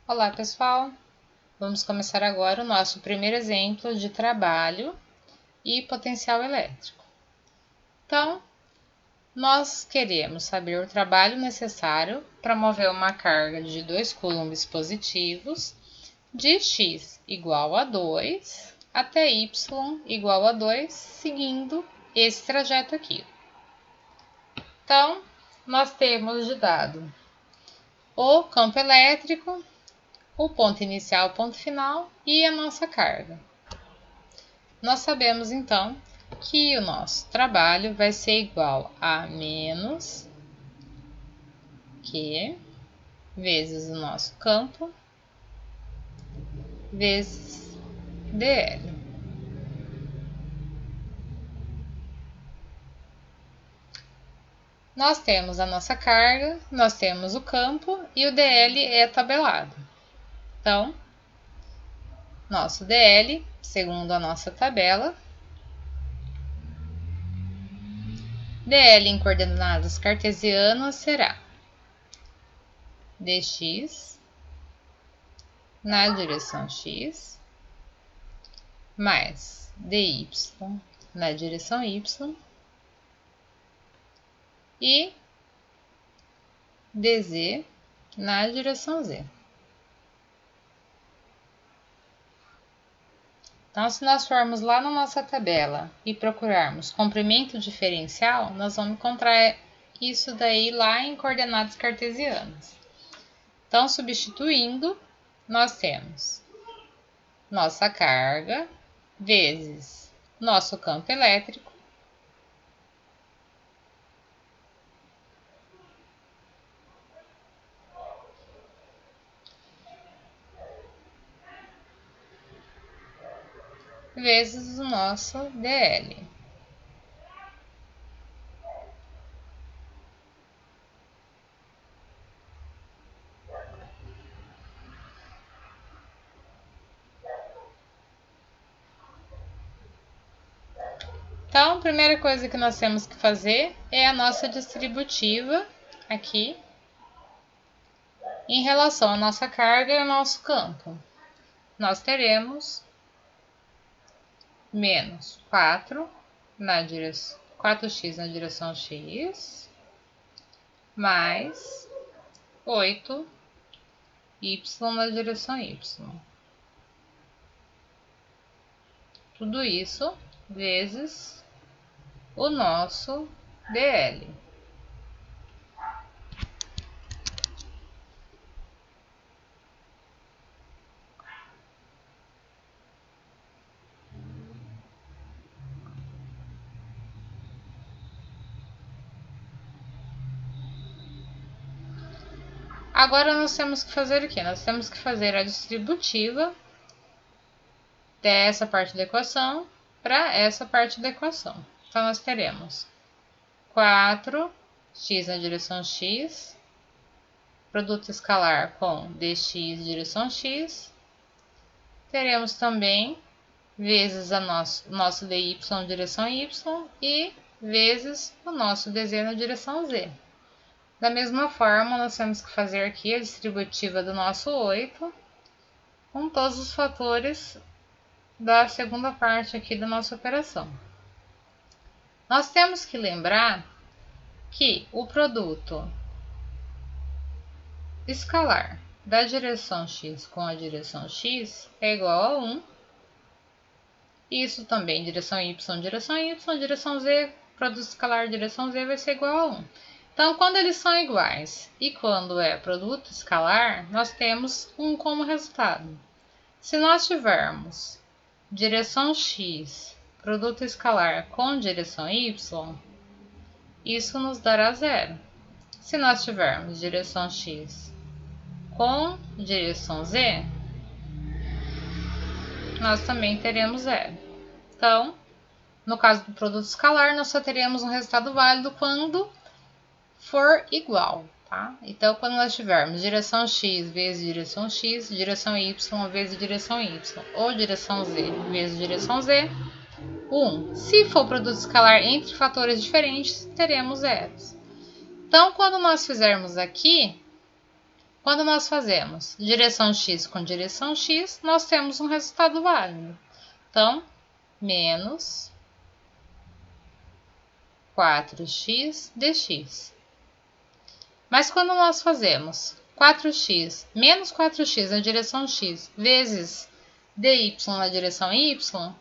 Olá, pessoal! Vamos começar agora o nosso primeiro exemplo de trabalho e potencial elétrico. Então, nós queremos saber o trabalho necessário para mover uma carga de 2 coulombs positivos de x igual a 2 até y igual a 2, seguindo esse trajeto aqui. Então, nós temos de dado o campo elétrico, o ponto inicial, o ponto final e a nossa carga. Nós sabemos, então, que o nosso trabalho vai ser igual a menos Q vezes o nosso campo vezes dl. Nós temos a nossa carga, nós temos o campo e o dl é tabelado. Então, nosso dl, segundo a nossa tabela, dl em coordenadas cartesianas será dx na direção x mais dy na direção y e dz na direção z. Então, se nós formos lá na nossa tabela e procurarmos comprimento diferencial, nós vamos encontrar isso daí lá em coordenadas cartesianas. Então, substituindo, nós temos nossa carga vezes nosso campo elétrico vezes o nosso dl. Então, a primeira coisa que nós temos que fazer é a nossa distributiva aqui em relação à nossa carga e ao nosso campo. Nós teremos menos 4x na direção x, mais 8y na direção y. Tudo isso vezes o nosso dl. Agora nós temos que fazer o quê? Nós temos que fazer a distributiva dessa parte da equação para essa parte da equação. Então, nós teremos 4x na direção x, produto escalar com dx direção x. Teremos também vezes o nosso dy direção y e vezes o nosso dz na direção z. Da mesma forma, nós temos que fazer aqui a distributiva do nosso 8 com todos os fatores da segunda parte aqui da nossa operação. Nós temos que lembrar que o produto escalar da direção x com a direção x é igual a 1. Isso também, direção y, direção z, produto escalar direção z vai ser igual a 1. Então, quando eles são iguais e quando é produto escalar, nós temos 1 como resultado. Se nós tivermos direção x, produto escalar com direção y, isso nos dará 0. Se nós tivermos direção x com direção z, nós também teremos 0. Então, no caso do produto escalar, nós só teremos um resultado válido quando for igual, tá? Então, quando nós tivermos direção x vezes direção x, direção y vezes direção y, ou direção z vezes direção z, 1. Se for produto escalar entre fatores diferentes, teremos zeros. Então, quando nós fizermos aqui, Quando nós fazemos direção x com direção x, nós temos um resultado válido. Então, menos 4x dx. Mas quando nós fazemos 4x menos 4x na direção x vezes dy na direção y,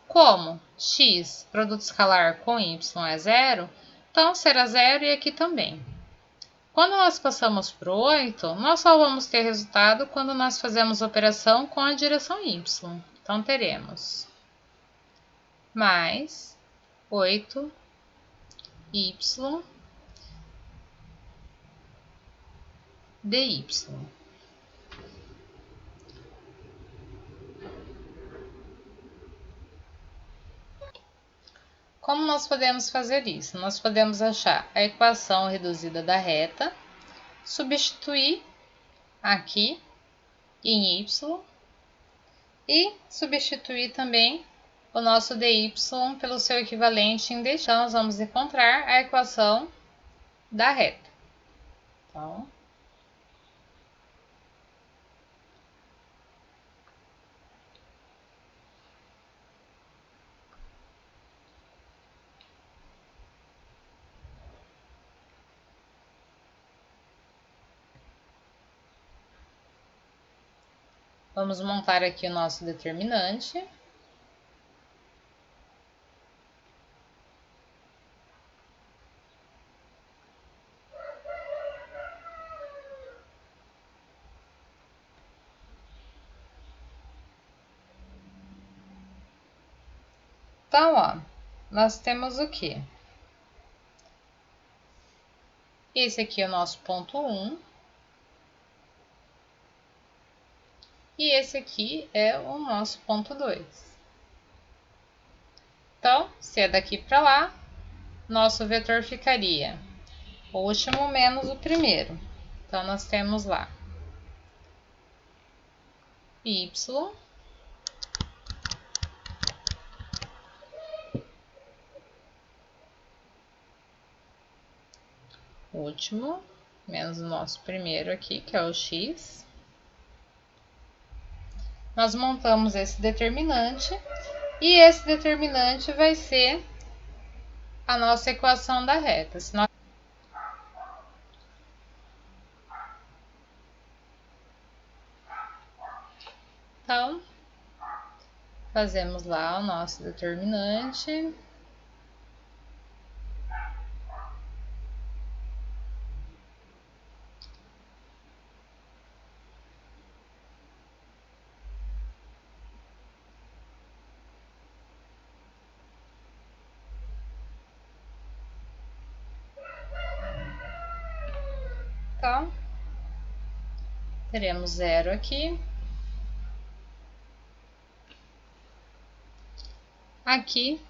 como x, produto escalar com y é zero, então será zero e aqui também. Quando nós passamos para o 8, nós só vamos ter resultado quando nós fazemos operação com a direção y. Então, teremos mais 8y dy. Como nós podemos fazer isso? Nós podemos achar a equação reduzida da reta, substituir aqui em y e substituir também o nosso dy pelo seu equivalente em dx. Então, nós vamos encontrar a equação da reta. Então, vamos montar aqui o nosso determinante. Então, ó, nós temos o quê? Esse aqui é o nosso ponto 1. E esse aqui é o nosso ponto 2. Então, se é daqui para lá, nosso vetor ficaria o último menos o primeiro. Então, nós temos lá y último menos o nosso primeiro aqui, que é o x. Nós montamos esse determinante e esse determinante vai ser a nossa equação da reta. Então, fazemos lá o nosso determinante. Então, teremos zero aqui. Aqui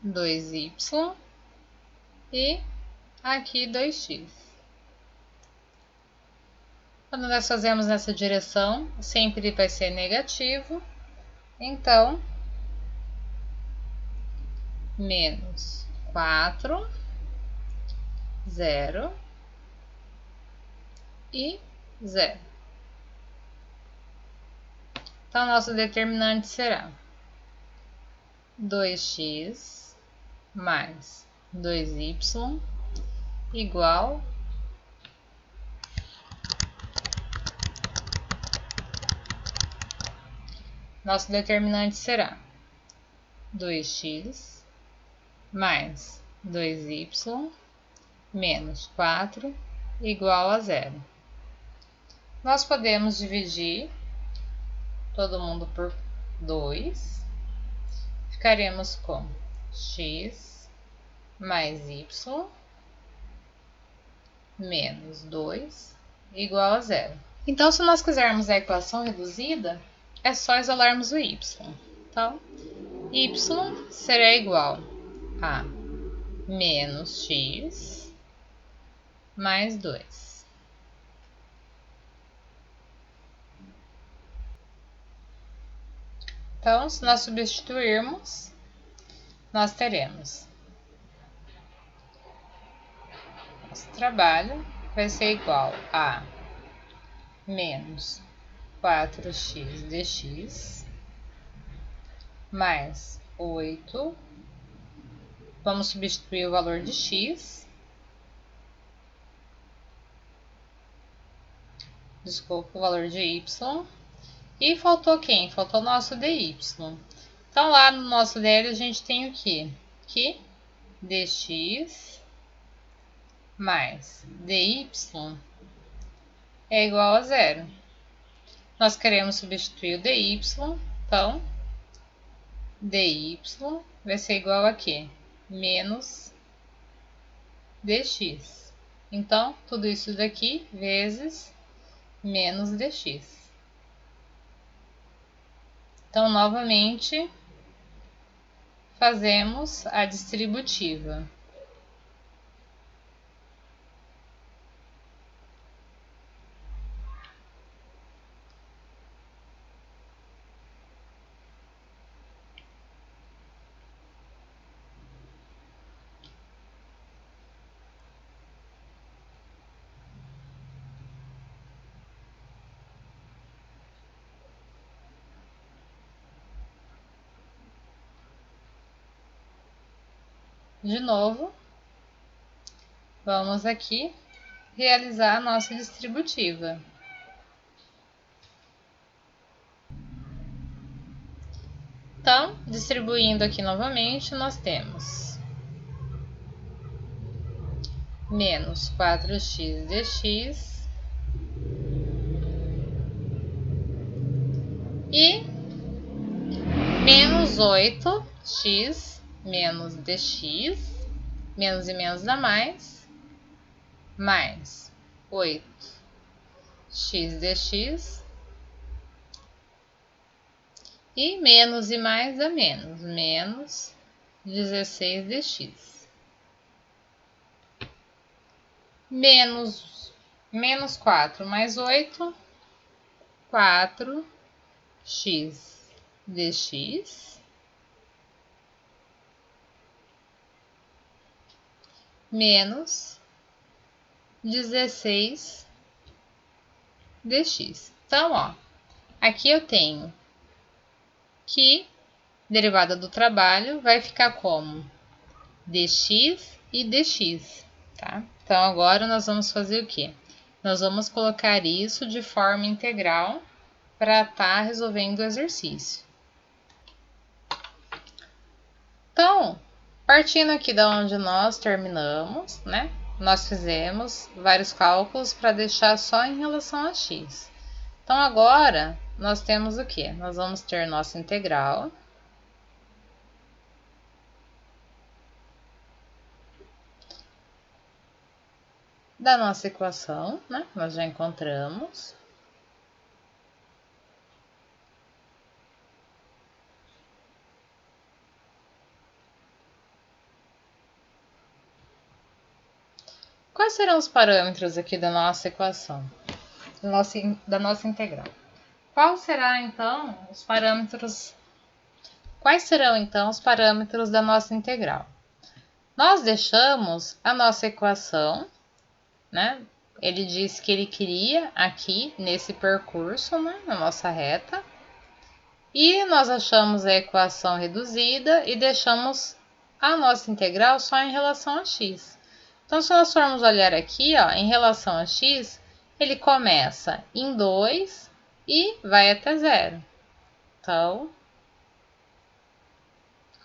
2y e aqui 2x. Quando nós fazemos nessa direção, sempre vai ser negativo. Então, menos 4, 0 e 0. Então, nosso determinante será 2x mais 2y igual nosso determinante será 2x mais 2y menos 4 igual a 0. Nós podemos dividir todo mundo por 2. Ficaremos com x mais y menos 2 igual a 0. Então, se nós quisermos a equação reduzida, é só isolarmos o y. Então, y será igual a menos x mais 2. Então, se nós substituirmos, nós teremos nosso trabalho vai ser igual a menos 4x dx mais 8. Vamos substituir o valor de x. Desculpa, o valor de y. E faltou quem? Faltou o nosso dy. Então, lá no nosso DL a gente tem o quê? Que dx mais dy é igual a zero. Nós queremos substituir o dy, então dy vai ser igual a quê? Menos dx. Então, tudo isso daqui vezes menos dx. Então, novamente, fazemos a distributiva. De novo, vamos aqui realizar a nossa distributiva. Então, distribuindo aqui novamente, nós temos menos 4x dx e menos 8x menos dx, menos e menos dá mais 8x dx e menos e mais dá menos 16 dx. Menos 4 mais 8, 4x dx menos 16 dx. Então, ó, aqui eu tenho que derivada do trabalho vai ficar como dx e dx, tá? Então, agora nós vamos fazer o quê? Nós vamos colocar isso de forma integral para estar resolvendo o exercício. Então, partindo aqui da onde nós terminamos, né? Nós fizemos vários cálculos para deixar só em relação a x. Então, agora, nós temos o quê? Nós vamos ter nossa integral. Da nossa equação, né? Nós já encontramos. Quais serão os parâmetros aqui da nossa equação? Da nossa integral. Quais serão então os parâmetros da nossa integral? Nós deixamos a nossa equação, né? Ele disse que ele queria aqui nesse percurso, né, na nossa reta. E nós achamos a equação reduzida e deixamos a nossa integral só em relação a x. Então, se nós formos olhar aqui, ó, em relação a x, ele começa em 2 e vai até 0. Então,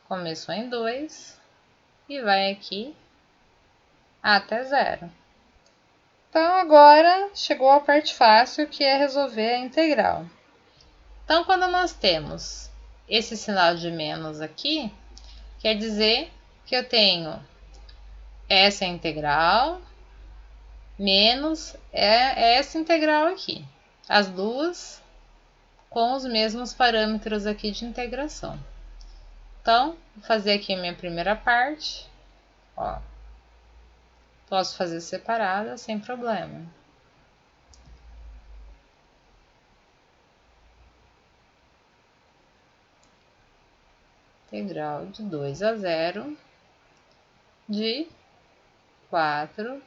começou em 2 e vai aqui até 0. Então, agora chegou a parte fácil, que é resolver a integral. Então, quando nós temos esse sinal de menos aqui, quer dizer que eu tenho essa integral menos essa integral aqui. As duas com os mesmos parâmetros aqui de integração. Então, vou fazer aqui a minha primeira parte. Ó, posso fazer separada sem problema. Integral de 2 a 0 de 4x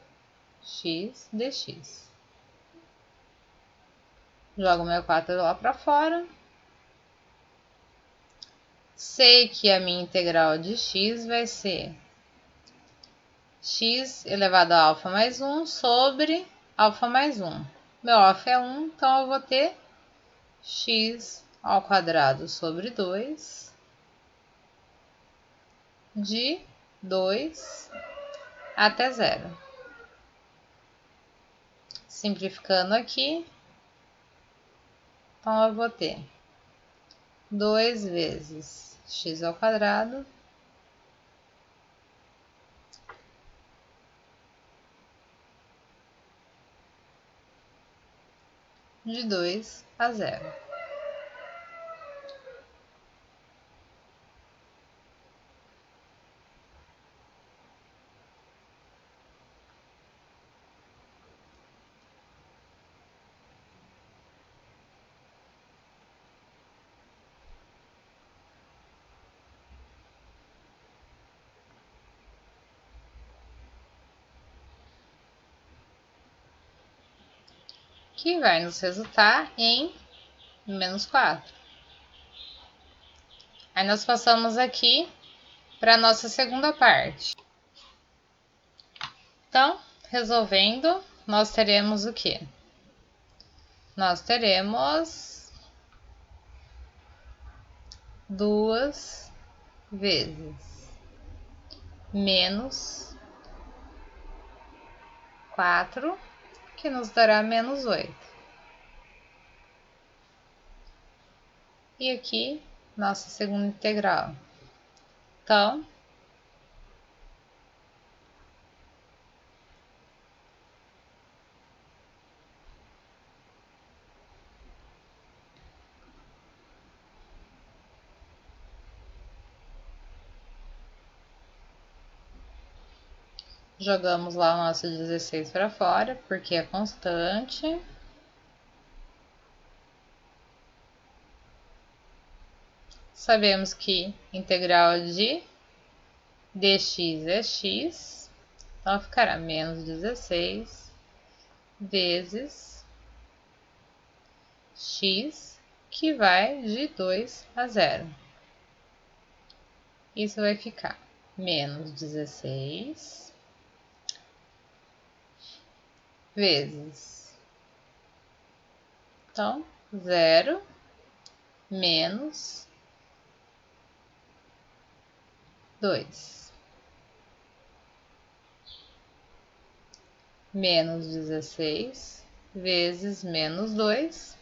dx. Jogo meu 4 lá para fora. Sei que a minha integral de x vai ser x elevado a alfa mais 1 sobre alfa mais 1. Meu alfa é 1, então eu vou ter x ao quadrado sobre 2 de 2 até 0. Simplificando aqui, então eu vou ter 2 vezes x ao quadrado de 2 a 0. Que vai nos resultar em menos 4. Aí nós passamos aqui para a nossa segunda parte. Então, resolvendo, nós teremos o quê? Nós teremos 2 vezes menos 4, que nos dará menos 8. E aqui, nossa segunda integral. Então, jogamos lá o nosso 16 para fora, porque é constante. Sabemos que integral de dx é x, então ficará menos 16 vezes x, que vai de 2 a 0. Isso vai ficar menos 16 vezes, então, 0 menos 2. Menos 16 vezes menos 2,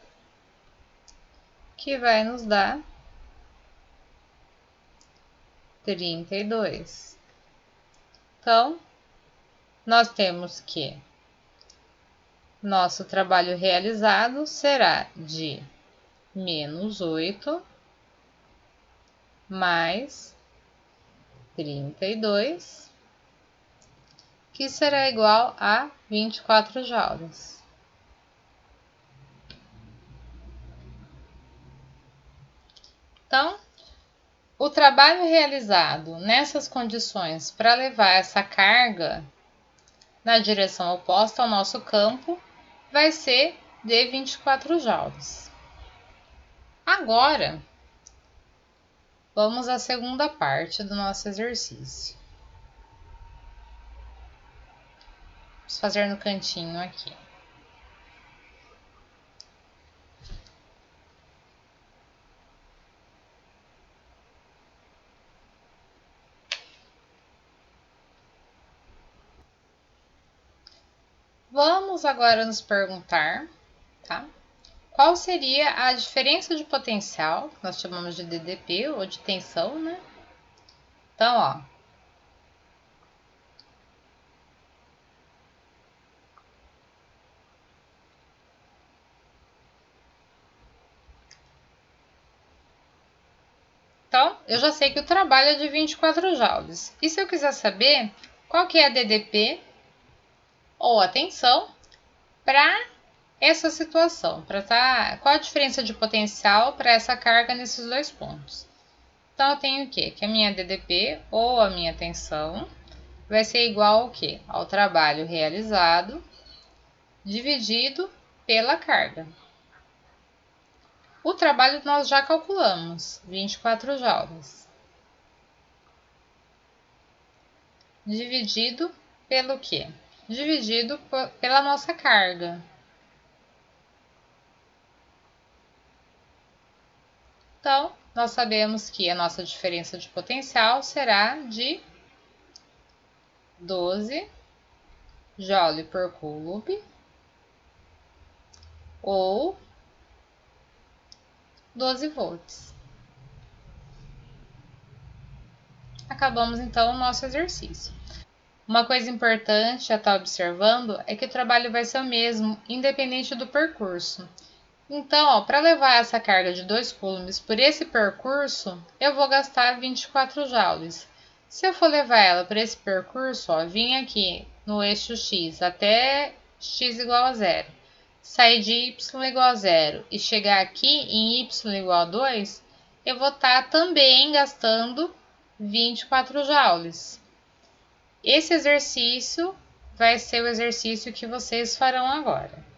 que vai nos dar 32. Então, nós temos que nosso trabalho realizado será de menos 8 mais 32, que será igual a 24 joules. Então, o trabalho realizado nessas condições para levar essa carga na direção oposta ao nosso campo vai ser de 24 joules. Agora, vamos à segunda parte do nosso exercício. Vamos fazer no cantinho aqui. Vamos agora nos perguntar, tá? Qual seria a diferença de potencial, que nós chamamos de DDP ou de tensão, né? Então, ó. Então, eu já sei que o trabalho é de 24 joules. E se eu quiser saber qual que é a DDP ou a tensão para essa situação, qual a diferença de potencial para essa carga nesses dois pontos? Então, eu tenho o quê? Que a minha DDP ou a minha tensão vai ser igual ao quê? Ao trabalho realizado dividido pela carga. O trabalho nós já calculamos, 24 joules. Dividido pelo quê? Dividido pela nossa carga. Então, nós sabemos que a nossa diferença de potencial será de 12 joule por coulomb ou 12 volts. Acabamos então o nosso exercício. Uma coisa importante a estar observando é que o trabalho vai ser o mesmo, independente do percurso. Então, para levar essa carga de 2 coulombs por esse percurso, eu vou gastar 24 joules. Se eu for levar ela por esse percurso, vim aqui no eixo X até x igual a 0, sair de y igual a 0 e chegar aqui em y igual a 2, eu vou estar também gastando 24 joules. Esse exercício vai ser o exercício que vocês farão agora.